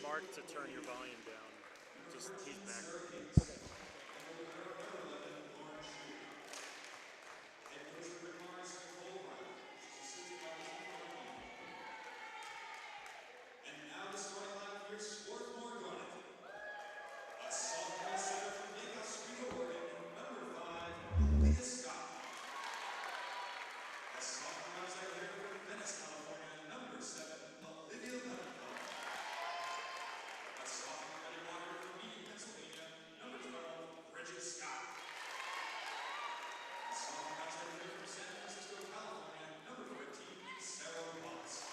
Mark to turn your volume down. Just he's back. And now the starting lineup here, Swarthmore Garnet. A sophomore center from Lake Oswego, Oregon, number 5, Leah Scott. A sophomore outside here from Venice, California, number 7, Olivia Leventhal. A sophomore running blocker from Meeting, Pennsylvania, number 12, Bridget Scott. A sophomore outside here from San Francisco, California, number 14, Sarah Watts.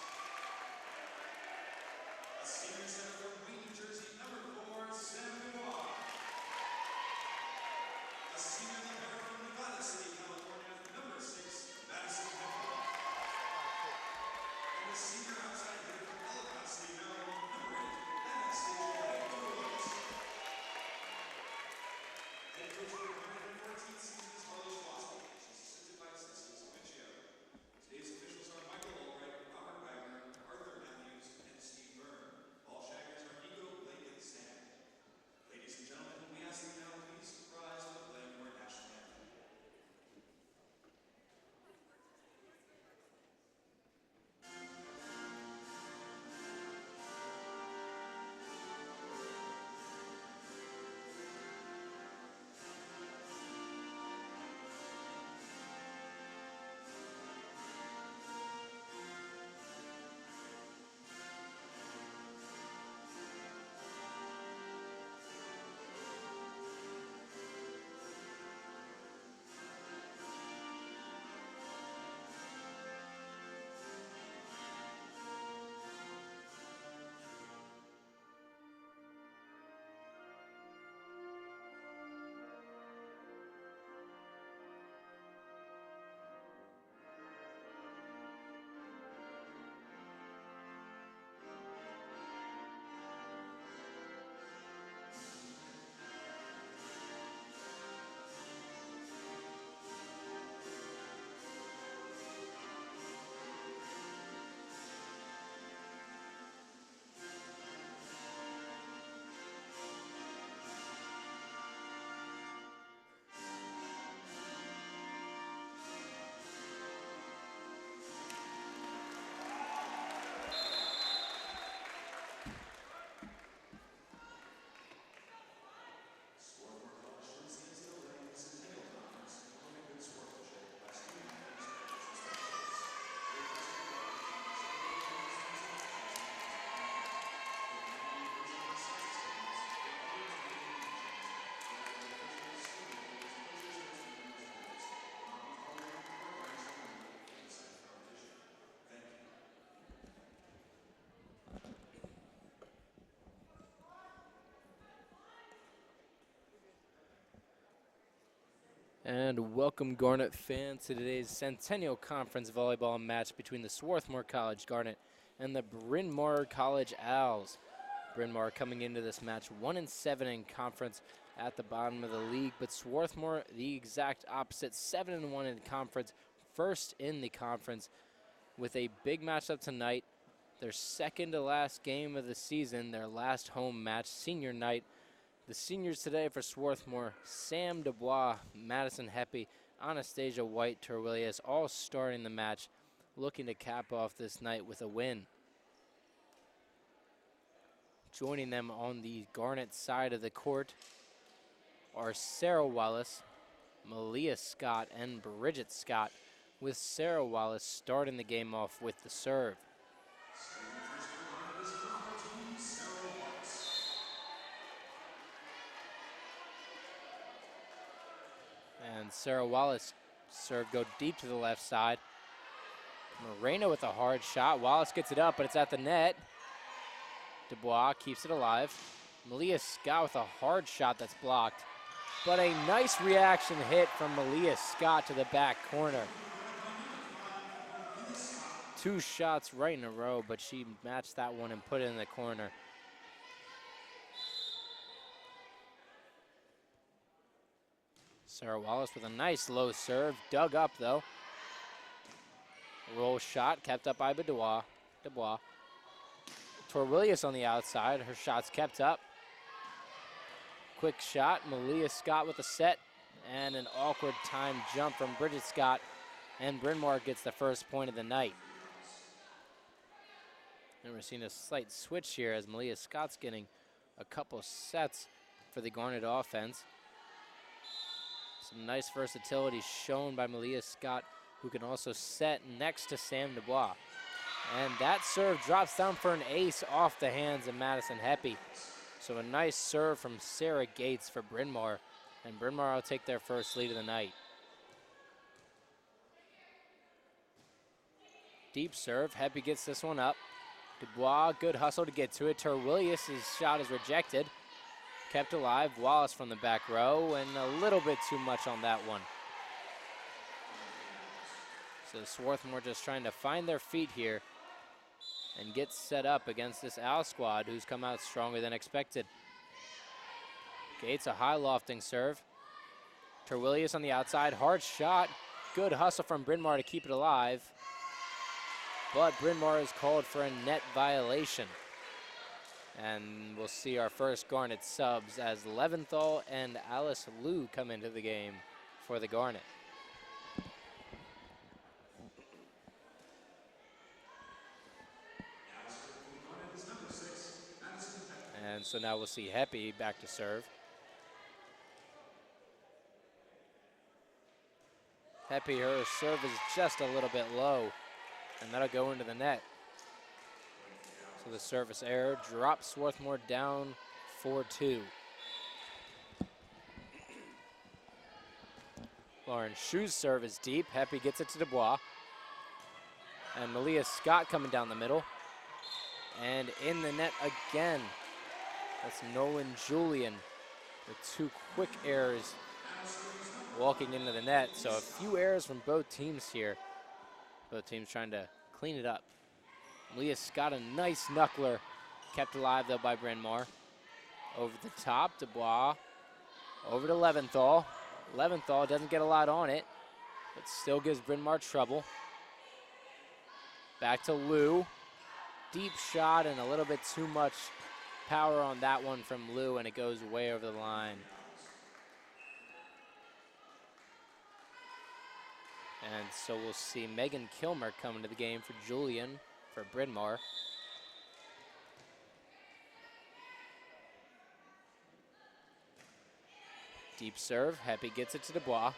A senior center from Wayne, New Jersey, number 4, Sam Noir. A senior libero from Nevada City, California, number 6, Madison Heffler. And a senior outside hitter from Ellicott City, Maryland, number 8, Anastasia Torres. Head coach for the 114th season is Carlos Swarthmore. She's assisted by assistants Michio. Today's officials are Michael Albright, Robert Wagner, Arthur Matthews, and Steve Byrne. All shaggers are Nico, Blake, and Sam. Ladies and gentlemen, we ask you now please rise for the Bryn Mawr national anthem. Swarthmore College joins the NCAA in the Centennial Conference, following a good sportsmanship by student athletes, coaches, and specialists. They presented by the And welcome Garnet fans to today's Centennial Conference volleyball match between the Swarthmore College Garnet and the Bryn Mawr College Owls. Bryn Mawr coming into this match 1-7 in conference at the bottom of the league, but Swarthmore the exact opposite, 7-1 in conference, first in the conference with a big matchup tonight. Their second to last game of the season, their last home match, senior night. The seniors today for Swarthmore, Sam Dubois, Madison Heppy, Anastasia White, Terwillius, all starting the match, looking to cap off this night with a win. Joining them on the Garnet side of the court are Sarah Wallace, Malia Scott, and Bridget Scott, with Sarah Wallace starting the game off with the serve. And Sarah Wallace serve go deep to the left side. Moreno with a hard shot. Wallace gets it up, but it's at the net. Dubois keeps it alive. Malia Scott with a hard shot that's blocked. But a nice reaction hit from Malia Scott to the back corner. Two shots right in a row, but she matched that one and put it in the corner. Sarah Wallace with a nice low serve, dug up though. Roll shot kept up by Dubois. Torwillius on the outside. Her shot's kept up. Quick shot. Malia Scott with a set. And an awkward time jump from Bridget Scott. And Bryn Mawr gets the first point of the night. And we're seeing a slight switch here as Malia Scott's getting a couple sets for the Garnet offense. Some nice versatility shown by Malia Scott, who can also set next to Sam Dubois. And that serve drops down for an ace off the hands of Madison Heppy. So a nice serve from Sarah Gates for Bryn Mawr. And Bryn Mawr will take their first lead of the night. Deep serve, Heppy gets this one up. Dubois, good hustle to get to it. Torwillius' shot is rejected. Kept alive, Wallace from the back row, and a little bit too much on that one. So Swarthmore just trying to find their feet here and get set up against this Owl squad who's come out stronger than expected. Gates, a high lofting serve. Torwillius on the outside, hard shot. Good hustle from Bryn Mawr to keep it alive. But Bryn Mawr is called for a net violation. And we'll see our first Garnet subs as Leventhal and Alice Liu come into the game for the Garnet. And so now we'll see Heppy back to serve. Heppy, her serve is just a little bit low, and that'll go into the net. So the service error drops Swarthmore down 4-2. Lauren Schu's serve is deep. Heppy gets it to Dubois. And Malia Scott coming down the middle. And in the net again. That's Nolan Julian with two quick errors walking into the net. So a few errors from both teams here. Both teams trying to clean it up. Malia Scott, a nice knuckler. Kept alive, though, by Bryn Mawr. Over the top, Dubois. Over to Leventhal. Leventhal doesn't get a lot on it, but still gives Bryn Mawr trouble. Back to Liu. Deep shot and a little bit too much power on that one from Liu, and it goes way over the line. And so we'll see Megan Kilmer come into the game for Julian for Bryn Mawr. Deep serve, Heppy gets it to Dubois.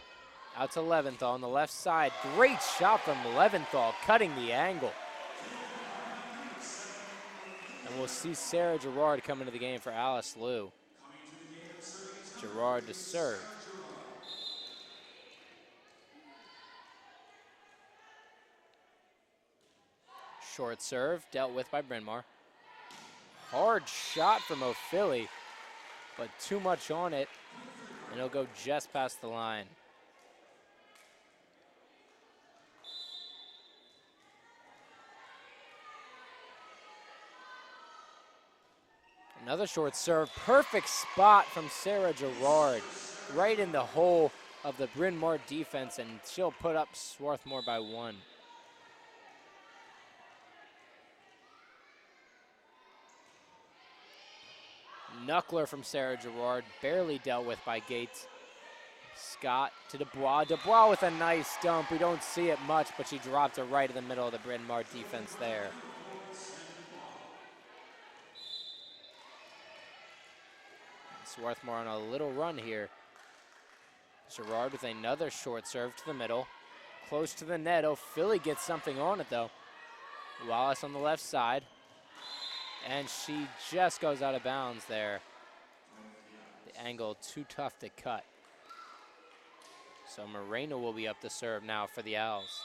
Out to Leventhal on the left side. Great shot from Leventhal, cutting the angle. And we'll see Sarah Gerard come into the game for Alice Liu. Gerard to serve. Short serve, dealt with by Bryn Mawr. Hard shot from O'Philly, but too much on it, and it'll go just past the line. Another short serve, perfect spot from Sarah Gerard, right in the hole of the Bryn Mawr defense, and she'll put up Swarthmore by one. Knuckler from Sarah Gerard, barely dealt with by Gates. Scott to Dubois. Dubois with a nice dump. We don't see it much, but she dropped it right in the middle of the Bryn Mawr defense there. Swarthmore on a little run here. Gerard with another short serve to the middle. Close to the net. O'Philly gets something on it, though. Wallace on the left side. And she just goes out of bounds there. The angle too tough to cut. So Moreno will be up to serve now for the Owls.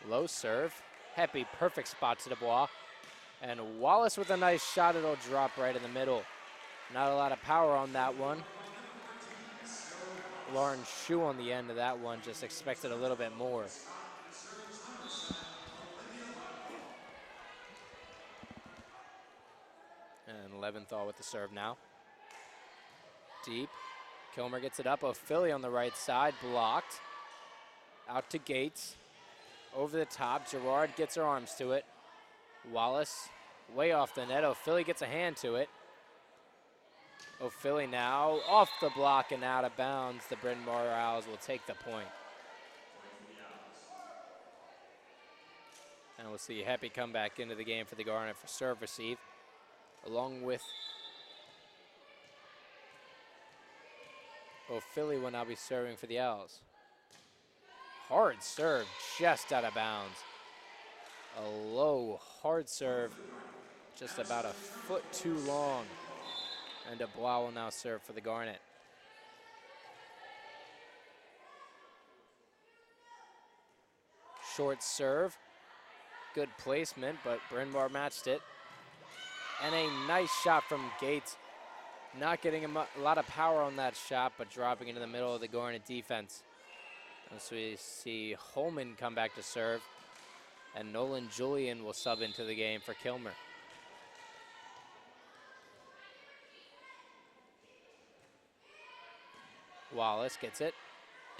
Low serve. Heppy, perfect spot to Dubois. And Wallace with a nice shot. It'll drop right in the middle. Not a lot of power on that one. Lauren Schu on the end of that one, just expected a little bit more. And Leventhal with the serve now. Deep. Kilmer gets it up. O'Philly on the right side, blocked. Out to Gates. over the top. Gerard gets her arms to it. Wallace way off the net. O'Philly gets a hand to it. O'Philly now off the block and out of bounds. The Bryn Mawr Owls will take the point. And we'll see Heppy come back into the game for the Garnet for serve receive, along with O'Philly will now be serving for the Owls. Hard serve, just out of bounds. A low, hard serve, just about a foot too long. And Dubois will now serve for the Garnet. Short serve, good placement, but Bryn Mawr matched it. And a nice shot from Gates. Not getting a lot of power on that shot, but dropping into the middle of the Garnet defense. As we see Holman come back to serve, and Nolan Julian will sub into the game for Kilmer. Wallace gets it.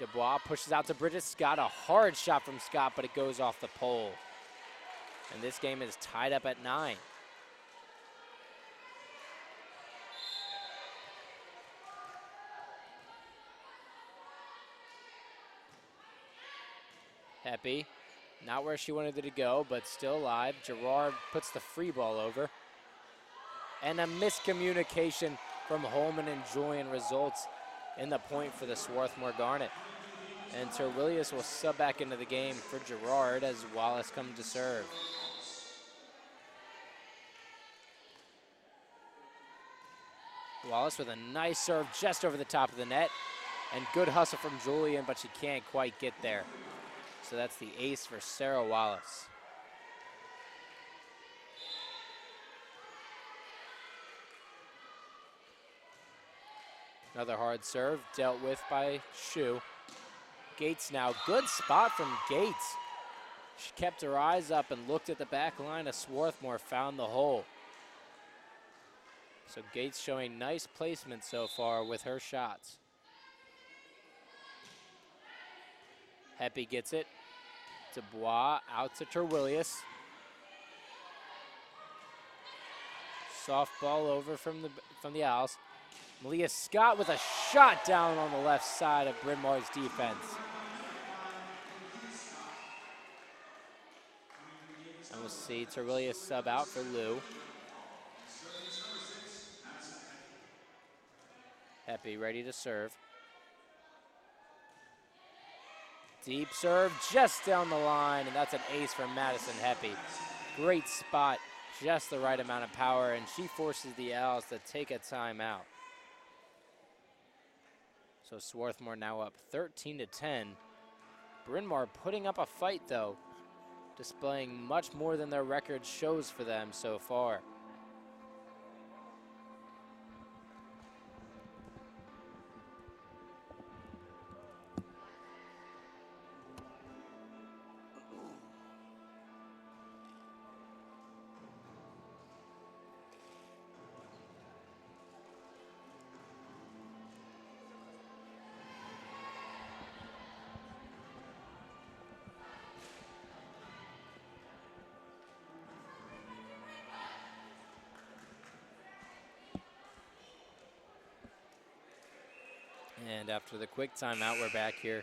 Dubois pushes out to Bridget Scott. A hard shot from Scott, but it goes off the pole. And this game is tied up at 9. Heppy, not where she wanted it to go, but still alive. Gerard puts the free ball over. And a miscommunication from Holman and Julian results in the point for the Swarthmore Garnet. And Terwillius will sub back into the game for Gerard as Wallace comes to serve. Wallace with a nice serve just over the top of the net. And good hustle from Julian, but she can't quite get there. So that's the ace for Sarah Wallace. Another hard serve dealt with by Shu. Gates now, good spot from Gates. She kept her eyes up and looked at the back line of Swarthmore, found the hole. So Gates showing nice placement so far with her shots. Heppy gets it. Dubois out to Terwillius. Soft ball over from the Owls. Malia Scott with a shot down on the left side of Bryn Mawr's defense. And we'll see Terwillius sub out for Lou. Heppy ready to serve. Deep serve just down the line, and that's an ace from Madison Heppy. Great spot, just the right amount of power, and she forces the Owls to take a timeout. So Swarthmore now up 13-10. Bryn Mawr putting up a fight though, displaying much more than their record shows for them so far. And after the quick timeout, we're back here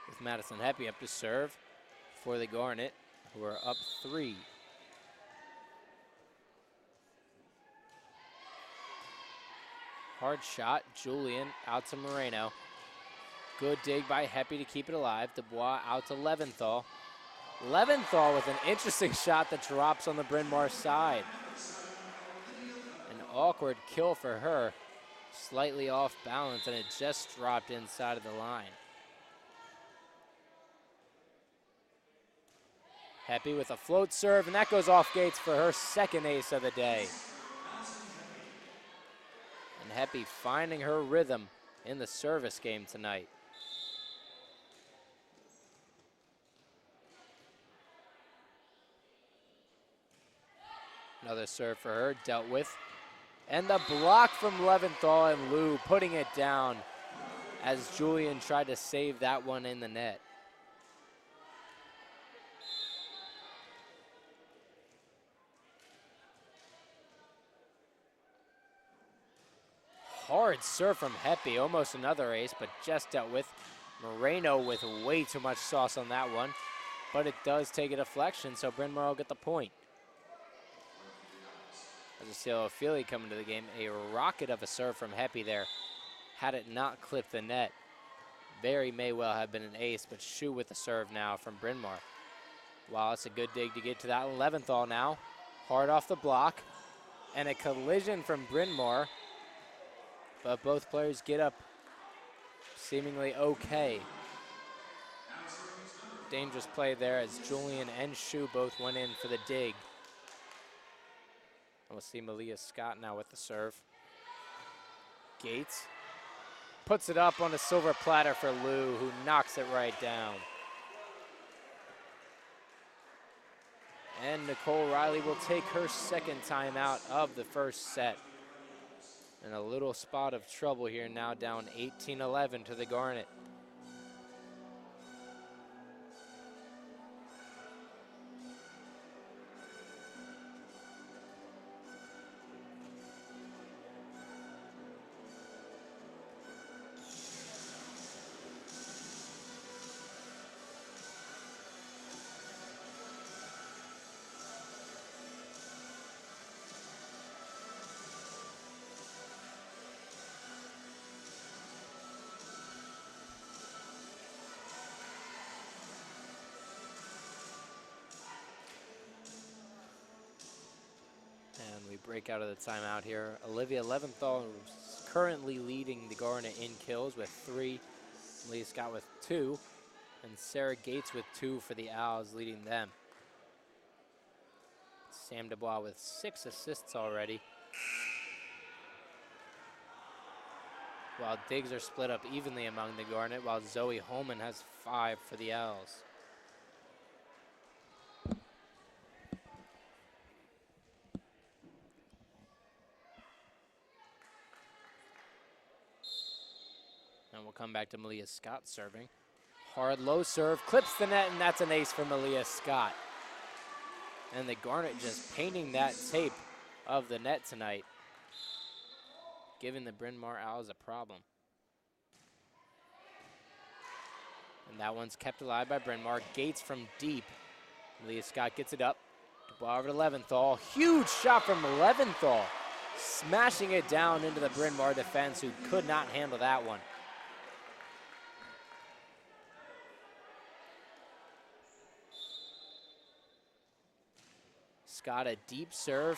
with Madison Heppy up to serve for the Garnet, who are up 3. Hard shot, Julian out to Moreno. Good dig by Heppy to keep it alive. Dubois out to Leventhal. Leventhal with an interesting shot that drops on the Bryn Mawr side. An awkward kill for her. Slightly off balance, and it just dropped inside of the line. Heppy with a float serve, and that goes off Gates for her second ace of the day. And Heppy finding her rhythm in the service game tonight. Another serve for her, dealt with. And the block from Leventhal, and Lou putting it down as Julian tried to save that one in the net. hard serve from Heppy, almost another ace, but just dealt with. Moreno with way too much sauce on that one, but it does take a deflection, so Bryn Mawr will get the point. As we see O'Philly coming to the game, a rocket of a serve from Heppy there. Had it not clipped the net, very may well have been an ace, but Shu with the serve now from Bryn Mawr. Wow, it's a good dig to get to that 11th now. Hard off the block, and a collision from Bryn Mawr, but both players get up seemingly okay. Dangerous play there as Julian and Shu both went in for the dig. And we'll see Malia Scott now with the serve. Gates puts it up on a silver platter for Lou, who knocks it right down. And Nicole Riley will take her second timeout of the first set. And a little spot of trouble here now, down 18-11 to the Garnet. Break out of the timeout here. Olivia Leventhal is currently leading the Garnet in kills with 3. Leah Scott with 2. And Sarah Gates with 2 for the Owls, leading them. Sam Dubois with 6 assists already. While digs are split up evenly among the Garnet, while Zoe Holman has 5 for the Owls. Come back to Malia Scott serving. Hard low serve, clips the net, and that's an ace for Malia Scott. And the Garnet just painting that tape of the net tonight, giving the Bryn Mawr Owls a problem. And that one's kept alive by Bryn Mawr. Gates from deep. Malia Scott gets it up. Dubois over to Leventhal. Huge shot from Leventhal, smashing it down into the Bryn Mawr defense, who could not handle that one. Scott a deep serve,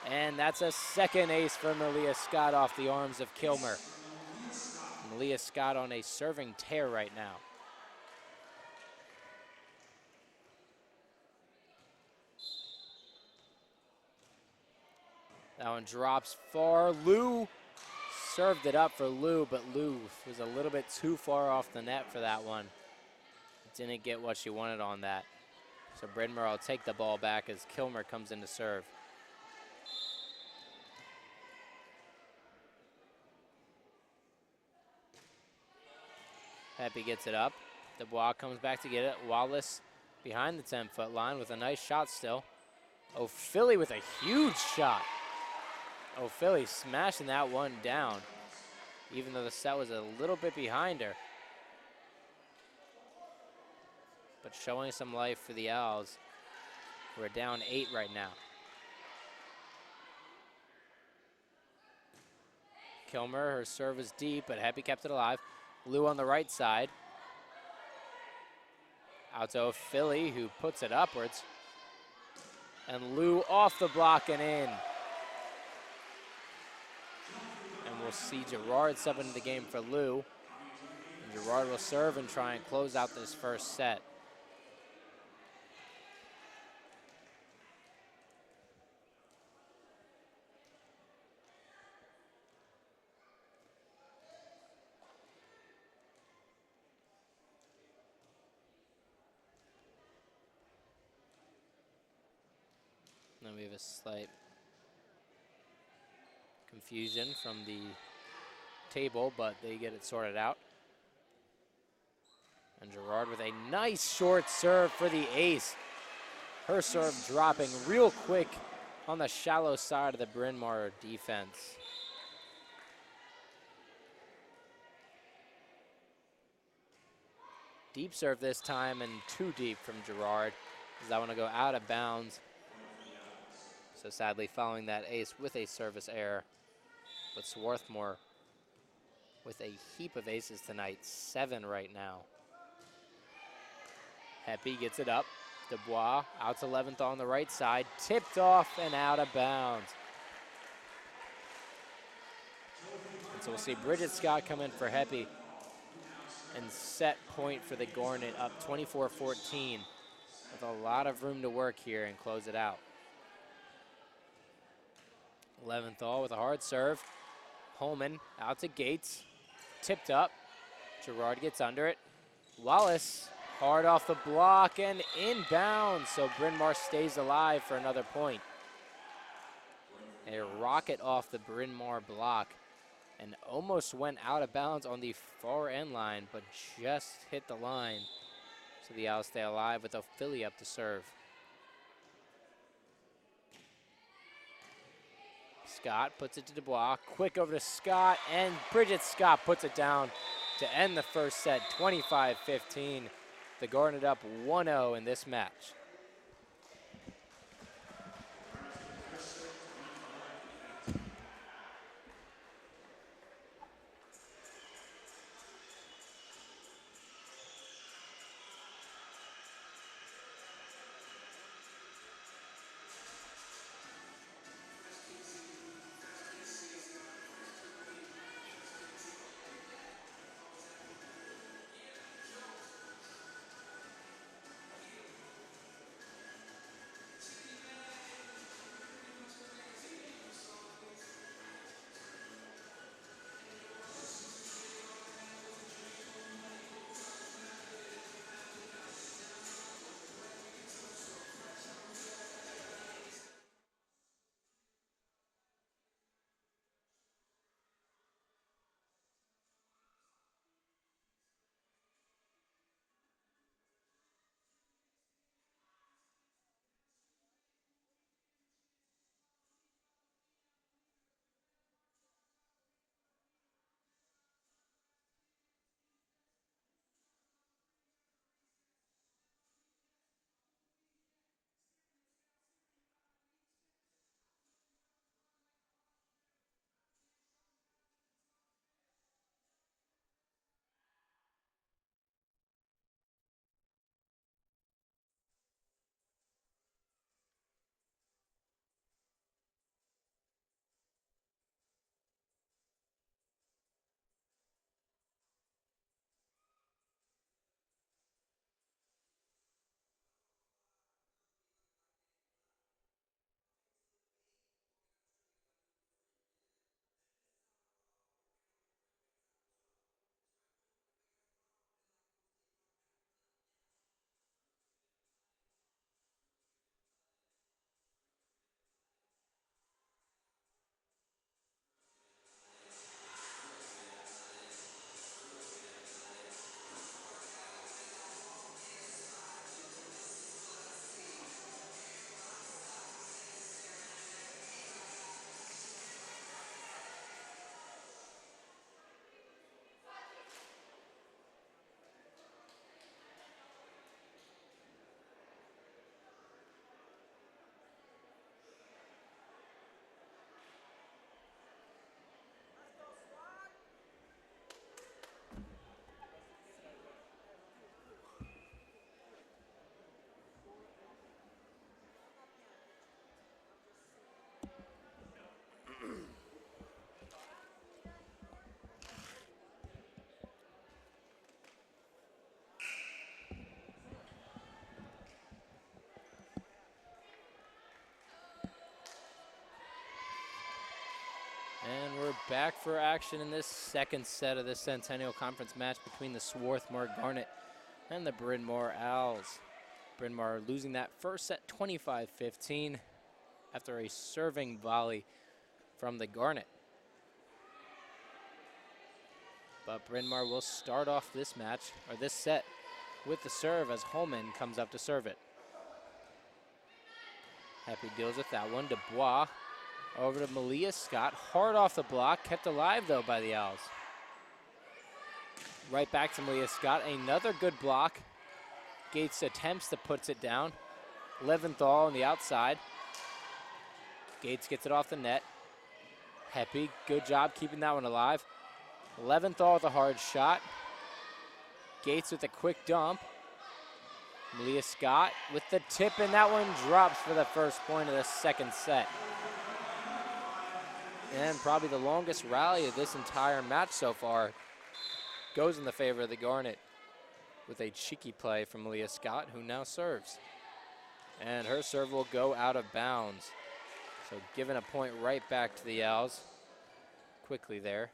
and that's a second ace for Malia Scott off the arms of Kilmer. Malia Scott on a serving tear right now. That one drops far. Lou served it up for Lou, but Lou was a little bit too far off the net for that one. Didn't get what she wanted on that. So Bryn Mawr will take the ball back as Kilmer comes in to serve. Happy gets it up. Dubois comes back to get it. Wallace behind the 10-foot line with a nice shot still. O'Philly with a huge shot. O'Philly smashing that one down, even though the set was a little bit behind her. But showing some life for the Owls. We're down 8 right now. Kilmer, her serve is deep, but Happy kept it alive. Lou on the right side. Out to O'Philly, who puts it upwards. And Lou off the block and in. And we'll see Gerard sub into the game for Lou. And Gerard will serve and try and close out this first set. Then we have a slight confusion from the table, but they get it sorted out. And Gerard with a nice short serve for the ace. Her serve dropping real quick on the shallow side of the Bryn Mawr defense. Deep serve this time, and too deep from Gerard. Does that want to go out of bounds? So sadly following that ace with a service error. But Swarthmore with a heap of aces tonight, 7 right now. Heppy gets it up. Dubois out to 11th on the right side, tipped off and out of bounds. And so we'll see Bridget Scott come in for Heppy and set point for the Garnet up 24-14 with a lot of room to work here and close it out. 11th all with a hard serve. Holman out to Gates, tipped up. Gerard gets under it. Wallace hard off the block and inbounds, so Bryn Mawr stays alive for another point. A rocket off the Bryn Mawr block and almost went out of bounds on the far end line, but just hit the line. So the Owls stay alive with O'Philly up to serve. Scott puts it to Dubois, quick over to Scott, and Bridget Scott puts it down to end the first set, 25-15. The Garnet up 1-0 in this match. And we're back for action in this second set of the Centennial Conference match between the Swarthmore Garnet and the Bryn Mawr Owls. Bryn Mawr losing that first set 25-15 after a serving volley from the Garnet. But Bryn Mawr will start off this match, or this set, with the serve as Holman comes up to serve it. Happy deals with that one. Dubois over to Malia Scott, hard off the block, kept alive though by the Owls. Right back to Malia Scott. Another good block. Gates attempts to put it down. Leventhal on the outside. Gates gets it off the net. Heppy, good job keeping that one alive. Leventhal with a hard shot. Gates with a quick dump. Malia Scott with the tip, and that one drops for the first point of the second set. And probably the longest rally of this entire match so far goes in the favor of the Garnet with a cheeky play from Malia Scott, who now serves. And her serve will go out of bounds. So giving a point right back to the Owls quickly there.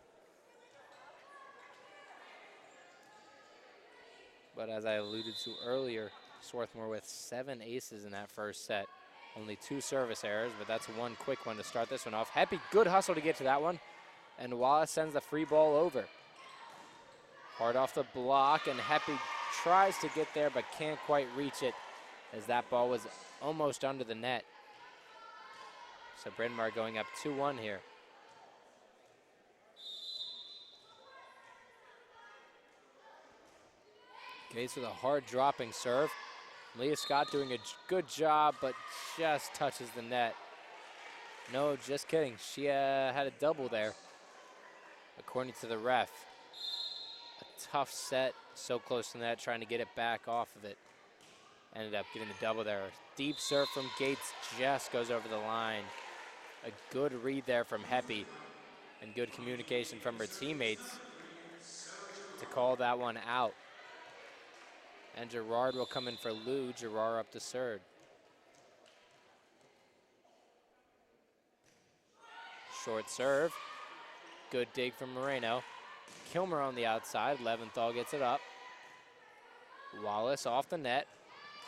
But as I alluded to earlier, Swarthmore with 7 aces in that first set. Only 2 service errors, but that's one quick one to start this one off. Heppy, good hustle to get to that one. And Wallace sends the free ball over. Hard off the block, and Heppy tries to get there, but can't quite reach it as that ball was almost under the net. So Bryn Mawr going up 2-1 here. Gates with a hard dropping serve. Malia Scott doing a good job, but just touches the net. No, just kidding. She had a double there, according to the ref. A tough set, so close to the net, trying to get it back off of it. Ended up getting the double there. Deep serve from Gates just goes over the line. A good read there from Heppy, and good communication from her teammates to call that one out. And Gerard will come in for Lou. Gerard up to serve. Short serve. Good dig from Moreno. Kilmer on the outside. Leventhal gets it up. Wallace off the net.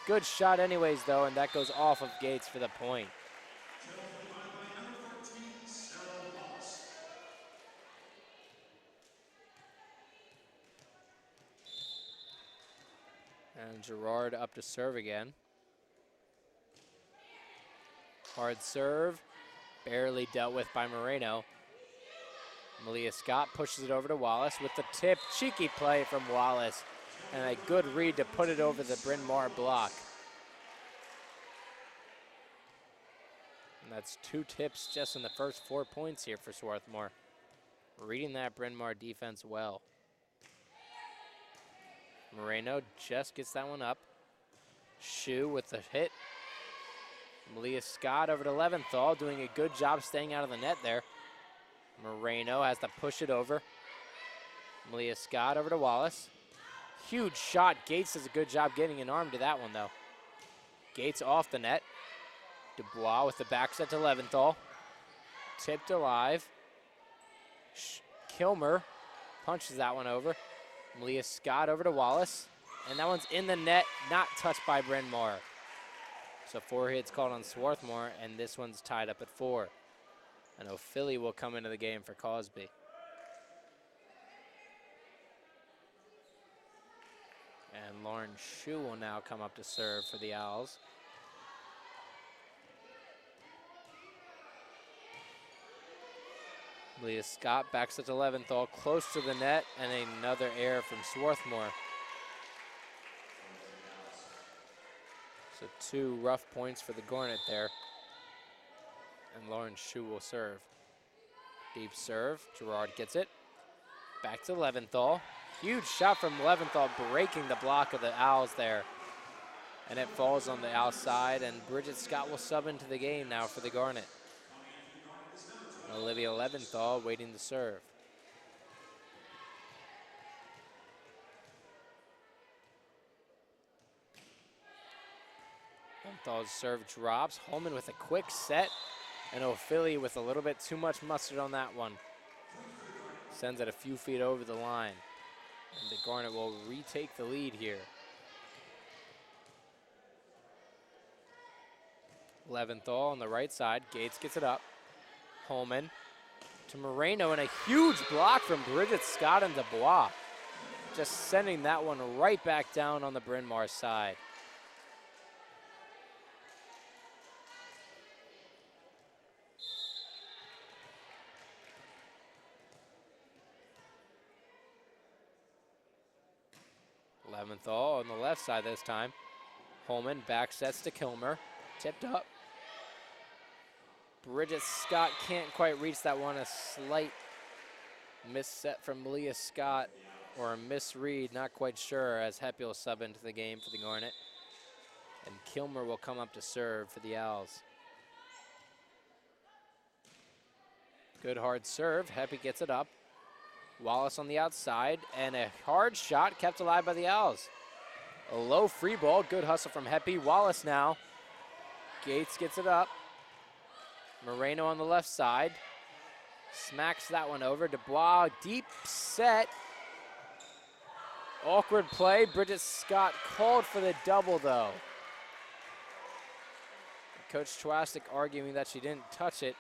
Good shot anyways, though, and that goes off of Gates for the point. And Gerard up to serve again. Hard serve, barely dealt with by Moreno. Malia Scott pushes it over to Wallace with the tip. Cheeky play from Wallace, and a good read to put it over the Bryn Mawr block. And that's 2 tips just in the first 4 points here for Swarthmore. Reading that Bryn Mawr defense well. Moreno just gets that one up. Shu with the hit. Malia Scott over to Leventhal, doing a good job staying out of the net there. Moreno has to push it over. Malia Scott over to Wallace. Huge shot. Gates does a good job getting an arm to that one, though. Gates off the net. Dubois with the back set to Leventhal. Tipped alive. Kilmer punches that one over. Malia Scott over to Wallace. And that one's in the net, not touched by Bryn Mawr. So 4 hits called on Swarthmore, and this one's tied up at 4. And O'Philly will come into the game for Cosby. And Lauren Shu will now come up to serve for the Owls. Malia Scott backs it to Leventhal, close to the net, and another error from Swarthmore. So 2 rough points for the Garnet there. And Lauren Shu will serve. Deep serve, Gerard gets it. Back to Leventhal. Huge shot from Leventhal, breaking the block of the Owls there. And it falls on the outside, and Bridget Scott will sub into the game now for the Garnet. Olivia Leventhal waiting to serve. Leventhal's serve drops. Holman with a quick set, and O'Philly with a little bit too much mustard on that one. Sends it a few feet over the line. And the Garnet will retake the lead here. Leventhal on the right side. Gates gets it up. Holman to Moreno, and a huge block from Bridget Scott and Dubois. Just sending that one right back down on the Bryn Mawr side. Leventhal on the left side this time. Holman back sets to Kilmer. Tipped up. Bridget Scott can't quite reach that one. A slight misset from Leah Scott, or a misread, not quite sure, as Heppy will sub into the game for the Garnet. And Kilmer will come up to serve for the Owls. Good hard serve. Heppy gets it up. Wallace on the outside, and a hard shot kept alive by the Owls. A low free ball. Good hustle from Heppy. Wallace now. Gates gets it up. Moreno on the left side. Smacks that one over. Dubois, deep set. Awkward play. Bridget Scott called for the double, though. Coach Chwastik arguing that she didn't touch it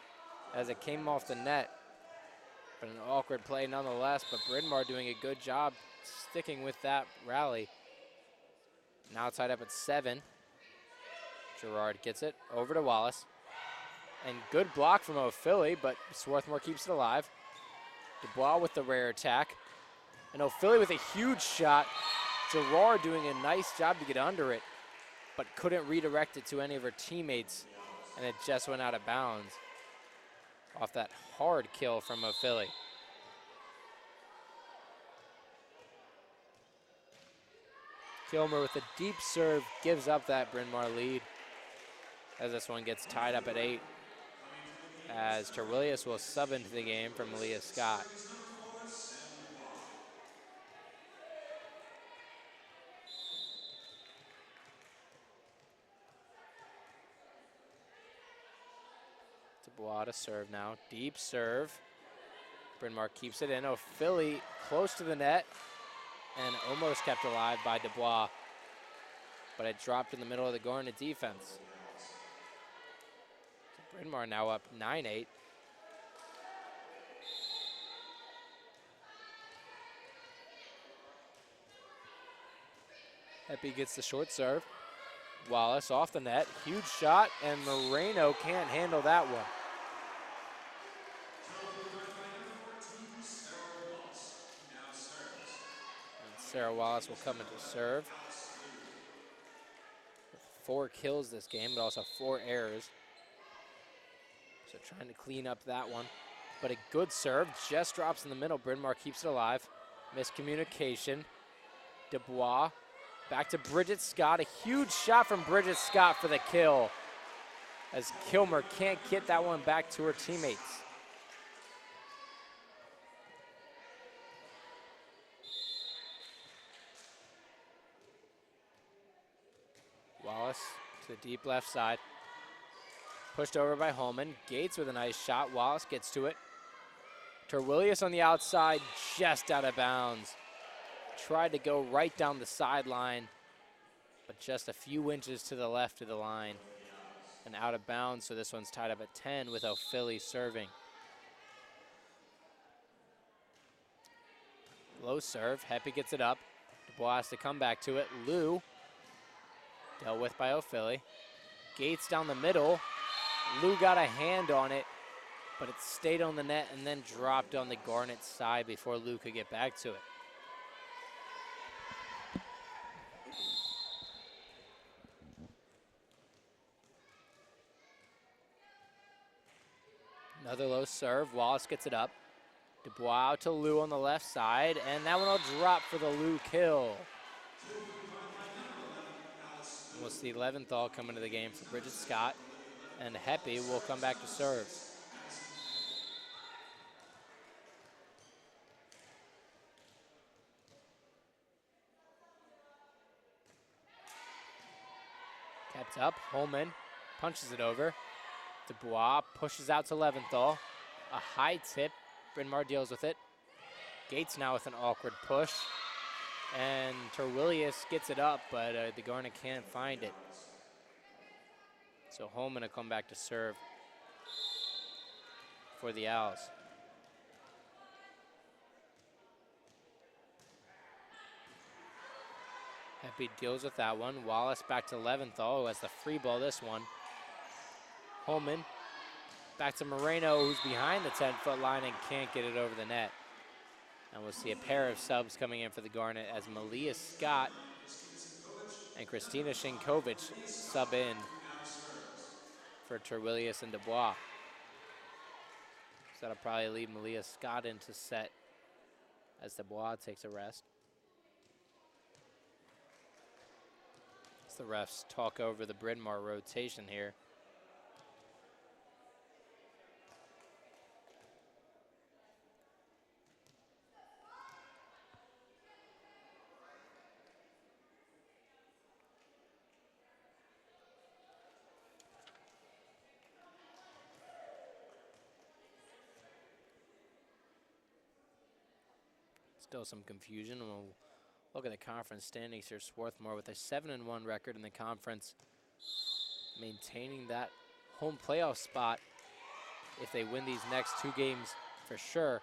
as it came off the net. But an awkward play nonetheless, but Bryn Mawr doing a good job sticking with that rally. Now tied up at 7. Gerard gets it over to Wallace. And good block from O'Philly, but Swarthmore keeps it alive. Dubois with the rare attack. And O'Philly with a huge shot. Gerard doing a nice job to get under it, but couldn't redirect it to any of her teammates, and it just went out of bounds off that hard kill from O'Philly. Kilmer with a deep serve gives up that Bryn Mawr lead as this one gets tied up at 8, as Terwillius will sub into the game from Leah Scott. Dubois to serve now. Deep serve. Bryn Mawr keeps it in. O'Philly close to the net and almost kept alive by Dubois, but it dropped in the middle of the Garnet defense. So Bryn Mawr now up 9-8. Heppy gets the short serve. Wallace off the net. Huge shot, and Moreno can't handle that one. Sarah Wallace will come into serve. 4 kills this game, but also 4 errors. So trying to clean up that one. But a good serve, just drops in the middle. Bryn Mawr keeps it alive. Miscommunication. Dubois, back to Bridget Scott. A huge shot from Bridget Scott for the kill, as Kilmer can't get that one back to her teammates. Wallace to the deep left side. Pushed over by Holman. Gates with a nice shot. Wallace gets to it. Terwillius on the outside, just out of bounds. Tried to go right down the sideline, but just a few inches to the left of the line and out of bounds. So this one's tied up at 10 with O'Philly serving. Low serve. Heppy gets it up. Dubois has to come back to it. Lou dealt with by O'Philly. Gates down the middle. Lou got a hand on it, but it stayed on the net and then dropped on the Garnet side before Lou could get back to it. Another low serve. Wallace gets it up. Dubois to Lou on the left side, and that one will drop for the Lou kill. We'll see Leventhal come into the game for Bridget Scott, and Heppy will come back to serve. Kept up. Holman punches it over. Dubois pushes out to Leventhal. A high tip. Bryn Mawr deals with it. Gates now with an awkward push. And Terwillius gets it up, but the Garnet can't find it. So Holman will come back to serve for the Owls. Heppy deals with that one. Wallace back to Leventhal, who has the free ball this one. Holman back to Moreno, who's behind the 10-foot line and can't get it over the net. And we'll see a pair of subs coming in for the Garnet as Malia Scott and Christina Shinkovic sub in for Terwillius and Dubois. So that'll probably leave Malia Scott into set as Dubois takes a rest. As the refs talk over the Bryn Mawr rotation here. Still some confusion. We'll look at the conference standings here. Swarthmore with a 7-1 record in the conference, maintaining that home playoff spot if they win these next 2 games for sure.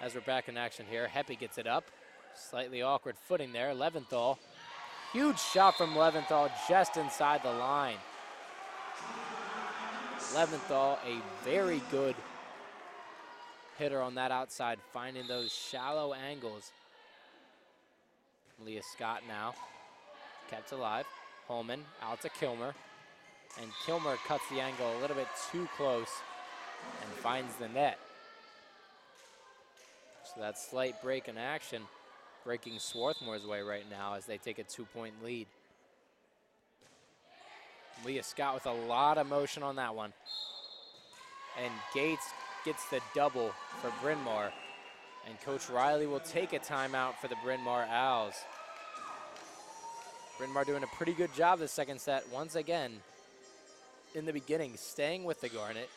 As we're back in action here, Heppy gets it up. Slightly awkward footing there. Leventhal, huge shot from Leventhal just inside the line. Leventhal, a very good hitter on that outside, finding those shallow angles. Leah Scott now kept alive. Holman out to Kilmer, and Kilmer cuts the angle a little bit too close and finds the net. So that slight break in action breaking Swarthmore's way right now as they take a 2-point lead. Leah Scott with a lot of motion on that one, and Gates gets the double for Bryn Mawr, and Coach Riley will take a timeout for the Bryn Mawr Owls. Bryn Mawr doing a pretty good job this second set once again. In the beginning, staying with the Garnet,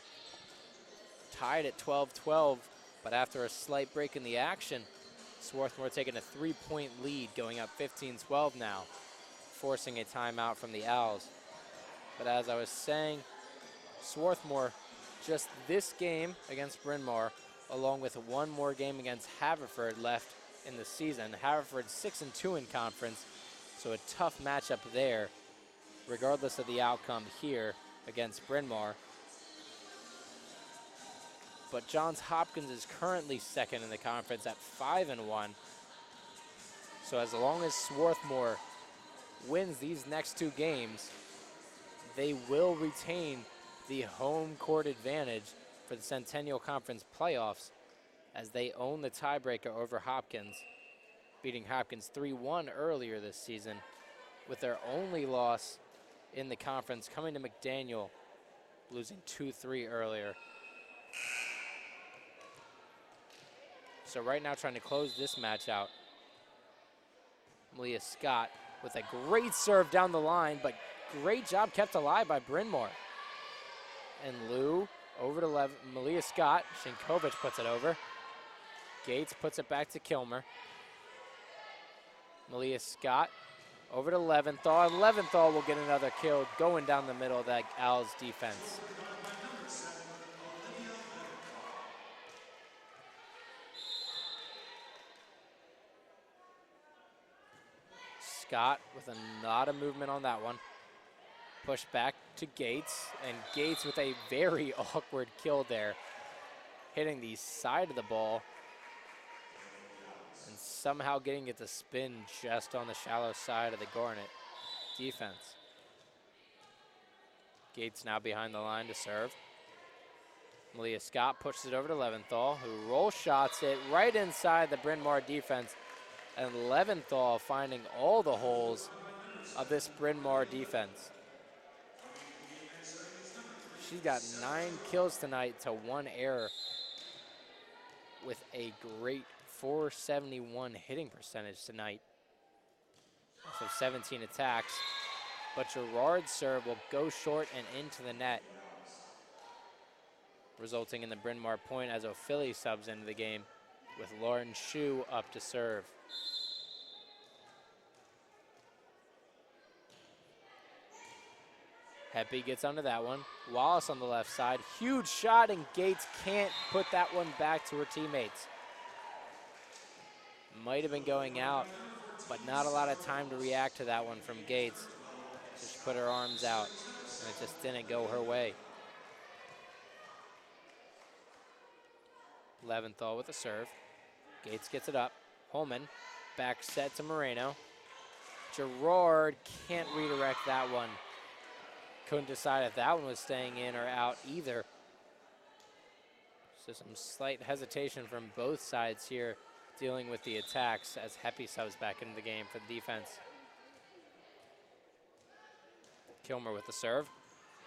tied at 12-12, but after a slight break in the action, Swarthmore taking a 3-point lead, going up 15-12 now, forcing a timeout from the Owls. But as I was saying, Swarthmore, just this game against Bryn Mawr, along with one more game against Haverford left in the season. Haverford 6-2 in conference, so a tough matchup there, regardless of the outcome here against Bryn Mawr. But Johns Hopkins is currently second in the conference at 5-1. So as long as Swarthmore wins these next 2 games, they will retain the home court advantage for the Centennial Conference playoffs, as they own the tiebreaker over Hopkins, beating Hopkins 3-1 earlier this season, with their only loss in the conference coming to McDaniel, losing 2-3 earlier. So right now trying to close this match out. Malia Scott with a great serve down the line, but great job kept alive by Bryn Mawr. And Lou over to Malia Scott. Shinkovic puts it over. Gates puts it back to Kilmer. Malia Scott over to Leventhal. And Leventhal will get another kill going down the middle of that Owls defense. Scott with a lot of movement on that one. Push back to Gates, and Gates with a very awkward kill there, hitting the side of the ball and somehow getting it to spin just on the shallow side of the Garnet defense. Gates now behind the line to serve. Malia Scott pushes it over to Leventhal, who roll shots it right inside the Bryn Mawr defense, and Leventhal finding all the holes of this Bryn Mawr defense. She's got 9 kills tonight to 1 error, with a great 471 hitting percentage tonight. So 17 attacks, but Gerard's serve will go short and into the net, resulting in the Bryn Mawr point as O'Philly subs into the game, with Lauren Shue up to serve. Heppy gets onto that one. Wallace on the left side. Huge shot, and Gates can't put that one back to her teammates. Might have been going out, but not a lot of time to react to that one from Gates. So she put her arms out, and it just didn't go her way. Leventhal with a serve. Gates gets it up. Holman, back set to Moreno. Gerard can't redirect that one. Couldn't decide if that one was staying in or out either. So some slight hesitation from both sides here dealing with the attacks as Heppy subs back into the game for the defense. Kilmer with the serve.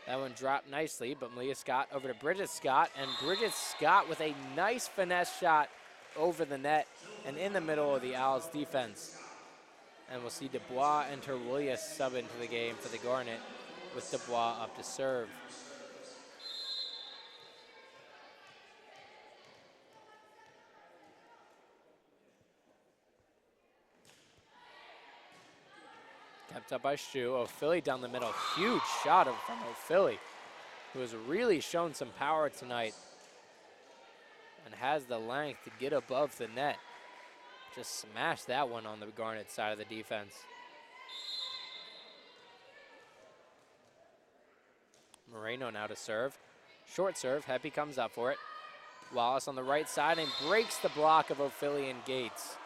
That one dropped nicely, but Malia Scott over to Bridget Scott, and Bridget Scott with a nice finesse shot over the net and in the middle of the Owls defense. And we'll see Dubois and Terwillius sub into the game for the Garnet with Dubois up to serve. Kept up by Shu. O'Philly down the middle. Huge shot from O'Philly, who has really shown some power tonight and has the length to get above the net. Just smashed that one on the Garnet side of the defense. Moreno now to serve. Short serve. Heppy comes up for it. Wallace on the right side and breaks the block of O'Philly and Gates.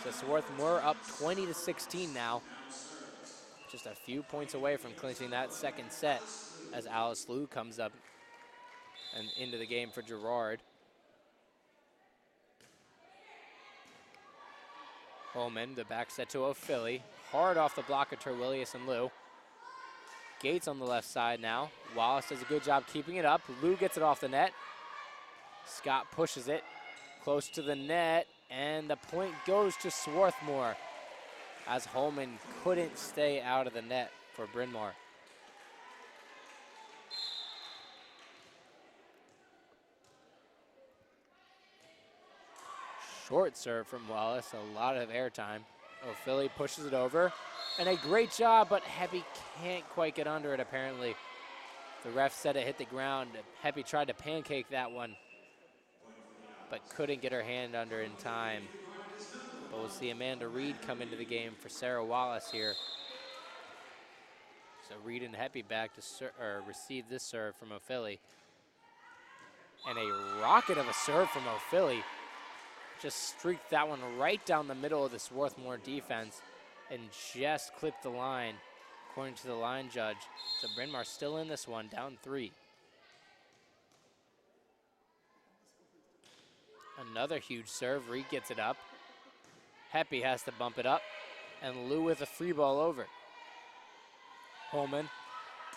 So Swarthmore up 20-16 now. Just a few points away from clinching that second set as Alice Liu comes up and into the game for Gerard. Holman, the back set to O'Philly. Hard off the block of Terwillius and Liu. Gates on the left side now. Wallace does a good job keeping it up. Liu gets it off the net. Scott pushes it close to the net, and the point goes to Swarthmore as Holman couldn't stay out of the net for Bryn Mawr. Short serve from Wallace, a lot of airtime. O'Philly pushes it over, and a great job, but Heppy can't quite get under it apparently. The ref said it hit the ground. Heppy tried to pancake that one, but couldn't get her hand under in time. But we'll see Amanda Reed come into the game for Sarah Wallace here. So Reed and Heppy back to receive this serve from O'Philly. And a rocket of a serve from O'Philly. Just streaked that one right down the middle of the Swarthmore defense and just clipped the line, according to the line judge. So Bryn Mawr still in this one, down 3. Another huge serve. Reed gets it up. Heppy has to bump it up, and Liu with a free ball over. Holman